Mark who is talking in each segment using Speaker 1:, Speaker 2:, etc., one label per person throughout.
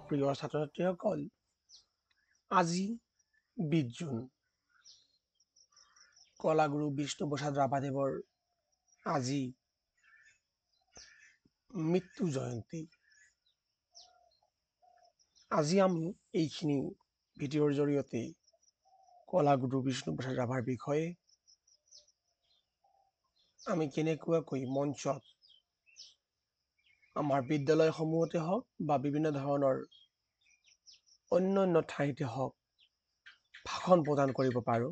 Speaker 1: প্ৰিয় ছাত্ৰ ছাত্ৰীসকল, আজি 20 জুন কলাগুৰু বিষ্ণুপ্ৰসাদ ৰাভাদেৱৰ আজি মৃত্যু জয়ন্তী। আজি আমি এইখিনি ভিডিঅ'ৰ জৰিয়তে কলাগুৰু বিষ্ণুপ্ৰসাদ ৰাভাৰ বিষয়ে আমি কেনেকুৱাকৈ মঞ্চত আমাৰ বিদ্যালয়সমূহতে হওক বা বিভিন্ন ধৰণৰ অন্যান্য ঠাইতে হওক ভাষণ প্ৰদান কৰিব পাৰোঁ,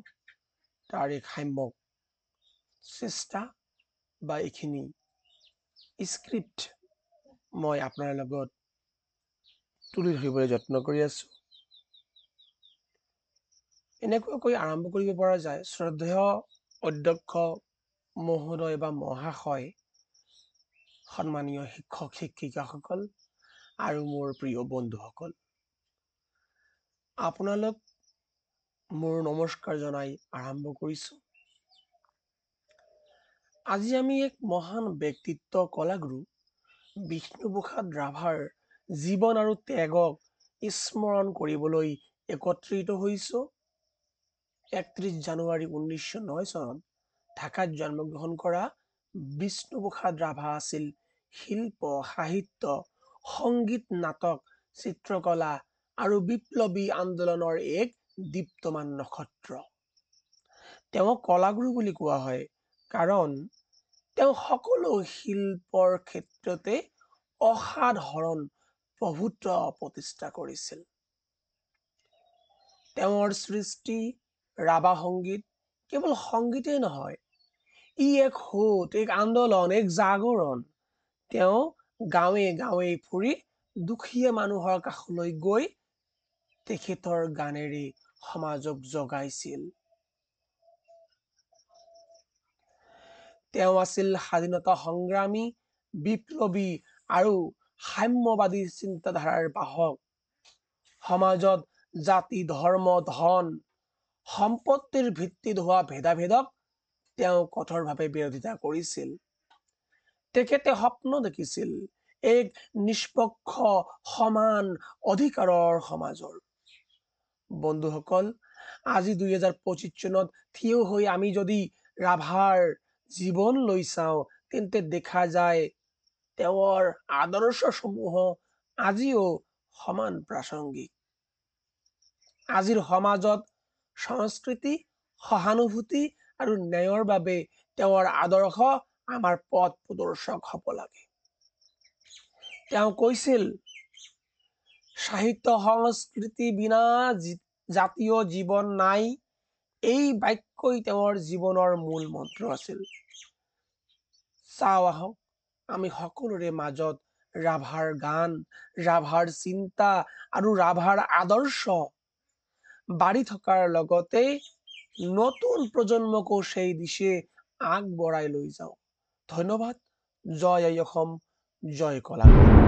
Speaker 1: তাৰ এক সাম্যক চেষ্টা বা এইখিনি স্ক্ৰিপ্ট মই আপোনাৰ লগত তুলি ধৰিবলৈ যত্ন কৰি আছোঁ। এনেকুৱাকৈ আৰম্ভ কৰিব পৰা যায়। শ্ৰদ্ধেয় অধ্যক্ষ মহোদয় বা মহাশয়, সন্মানীয় শিক্ষক শিক্ষিকাসকল আৰু মোৰ প্ৰিয় বন্ধুসকল, আপোনালোক মোৰ নমস্কাৰ জনাই আৰম্ভ কৰিছোঁ। আজি আমি এক মহান ব্যক্তিত্ব কলাগুৰু বিষ্ণুপ্ৰসাদ ৰাভাৰ জীৱন আৰু ত্যাগক স্মৰণ কৰিবলৈ একত্ৰিত হৈছোঁ। 31 জানুৱাৰী 1909 চনত ঢাকাত জন্মগ্ৰহণ কৰা বিষ্ণুপ্ৰসাদ ৰাভা আছিল শিল্প, সাহিত্য, সংগীত, নাটক, চিত্ৰকলা আৰু বিপ্লৱী আন্দোলনৰ এক দীপ্তমান নক্ষত্ৰ। তেওঁক কলাগুৰু বুলি কোৱা হয় কাৰণ তেওঁ সকলো শিল্পৰ ক্ষেত্ৰতে অসাধাৰণ প্ৰভুত্ব প্ৰতিষ্ঠা কৰিছিল। তেওঁৰ সৃষ্টি ৰাভা সংগীত কেৱল সংগীতেই নহয়, ই এক সোঁত, এক আন্দোলন, এক জাগৰণ। তেওঁ গাঁৱে গাঁৱে ফুৰি দুখীয়া মানুহৰ কাষলৈ গৈ তেখেতৰ গানেৰে সমাজক জগাইছিল। তেওঁ আছিল স্বাধীনতা সংগ্ৰামী, বিপ্লৱী আৰু সাম্যবাদী চিন্তাধাৰাৰ বাহক। সমাজত জাতি, ধৰ্ম, ধন, সম্পত্তিৰ ভিত্তিত হোৱা ভেদাভেদক তেওঁ কঠোৰভাৱে বিৰোধিতা কৰিছিল। তেখেতে সপোন দেখিছিল এক নিষ্পক্ষ সমান অধিকাৰৰ সমাজৰ। বন্ধুসকল, আজি 2025 চনত থিয় হৈ আমি যদি ৰাভাৰ জীৱনলৈ চাওঁ, তেন্তে দেখা যায় তেওঁৰ আদৰ্শসমূহ আজিও সমান প্ৰাসংগিক। আজিৰ সমাজত সংস্কৃতি, সহানুভূতি আৰু ন্যায়ৰ বাবে তেওঁৰ আদৰ্শ আমাৰ পথ প্ৰদৰ্শক হ'ব লাগে। তেওঁ কৈছিল, সাহিত্য সংস্কৃতি বিনা জাতীয় জীৱন নাই। এই বাক্যই তেওঁৰ জীৱনৰ মূল মন্ত্ৰ আছিল। চাওঁ আহক, আমি সকলোৰে মাজত ৰাভাৰ গান, ৰাভাৰ চিন্তা আৰু ৰাভাৰ আদৰ্শ বাঢ়ি থকাৰ লগতে নতুন প্ৰজন্মকো সেই দিশে আগবঢ়াই লৈ যাওঁ। ধন্যবাদ। জয় আই অসম, জয় কলাগুৰু।